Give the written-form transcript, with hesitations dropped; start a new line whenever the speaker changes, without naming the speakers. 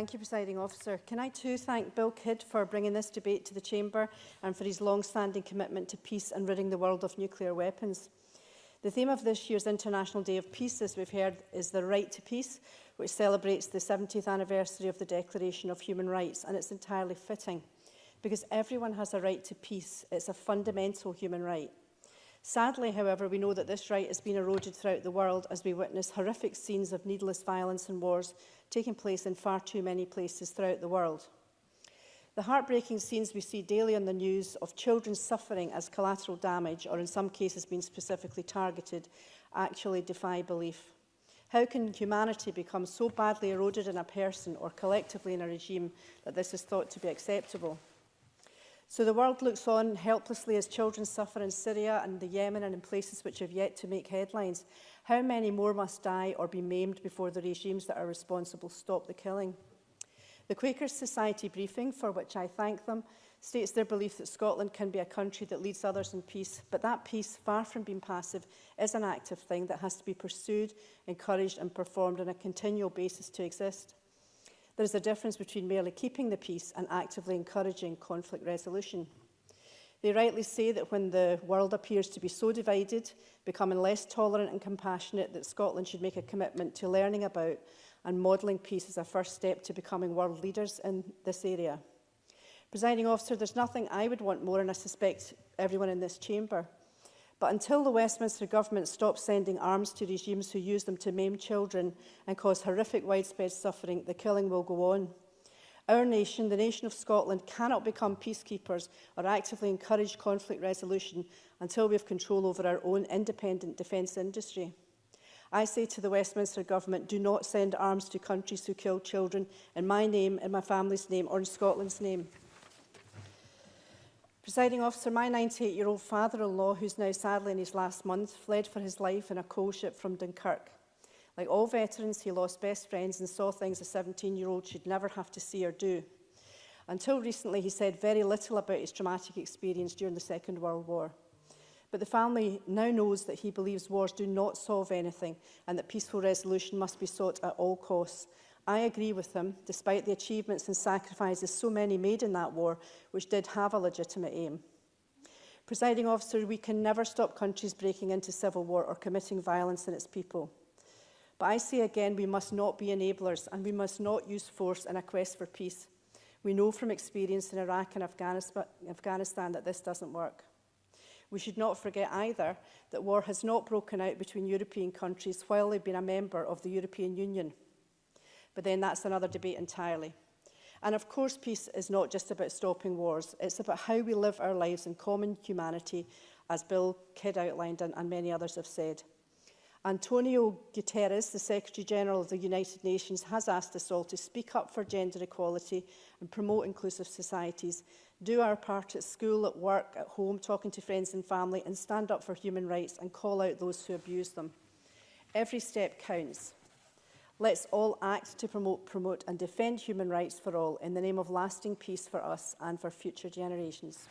Thank you, Presiding Officer. Can I too thank Bill Kidd for bringing this debate to the Chamber and for his long-standing commitment to peace and ridding the world of nuclear weapons. The theme of this year's International Day of Peace, as we've heard, is the right to peace, which celebrates the 70th anniversary of the Declaration of Human Rights, and it's entirely fitting, because everyone has a right to peace. It's a fundamental human right. Sadly, however, we know that this right has been eroded throughout the world as we witness horrific scenes of needless violence and wars taking place in far too many places throughout the world. The heartbreaking scenes we see daily on the news of children suffering as collateral damage, or in some cases being specifically targeted, actually defy belief. How can humanity become so badly eroded in a person or collectively in a regime that this is thought to be acceptable? So the world looks on helplessly as children suffer in Syria and the Yemen and in places which have yet to make headlines. How many more must die or be maimed before the regimes that are responsible stop the killing? The Quakers Society briefing, for which I thank them, states their belief that Scotland can be a country that leads others in peace, but that peace, far from being passive, is an active thing that has to be pursued, encouraged and performed on a continual basis to exist. There is a difference between merely keeping the peace and actively encouraging conflict resolution. They rightly say that when the world appears to be so divided, becoming less tolerant and compassionate, that Scotland should make a commitment to learning about and modelling peace as a first step to becoming world leaders in this area. Presiding Officer, there's nothing I would want more, and I suspect everyone in this chamber. But until the Westminster Government stops sending arms to regimes who use them to maim children and cause horrific widespread suffering, the killing will go on. Our nation, the nation of Scotland, cannot become peacekeepers or actively encourage conflict resolution until we have control over our own independent defence industry. I say to the Westminster Government, do not send arms to countries who kill children in my name, in my family's name or in Scotland's name. Presiding Officer, my 98-year-old father-in-law, who's now sadly in his last month, fled for his life in a coal ship from Dunkirk. Like all veterans, he lost best friends and saw things a 17-year-old should never have to see or do. Until recently, he said very little about his traumatic experience during the Second World War. But the family now knows that he believes wars do not solve anything and that peaceful resolution must be sought at all costs. I agree with him, despite the achievements and sacrifices so many made in that war, which did have a legitimate aim. Presiding Officer, we can never stop countries breaking into civil war or committing violence in its people. But I say again, we must not be enablers and we must not use force in a quest for peace. We know from experience in Iraq and Afghanistan that this doesn't work. We should not forget either that war has not broken out between European countries while they've been a member of the European Union. But then that's another debate entirely. And of course, peace is not just about stopping wars. It's about how we live our lives in common humanity, as Bill Kidd outlined and many others have said. Antonio Guterres, the Secretary-General of the United Nations, has asked us all to speak up for gender equality and promote inclusive societies, do our part at school, at work, at home, talking to friends and family, and stand up for human rights and call out those who abuse them. Every step counts. Let's all act to promote and defend human rights for all in the name of lasting peace for us and for future generations.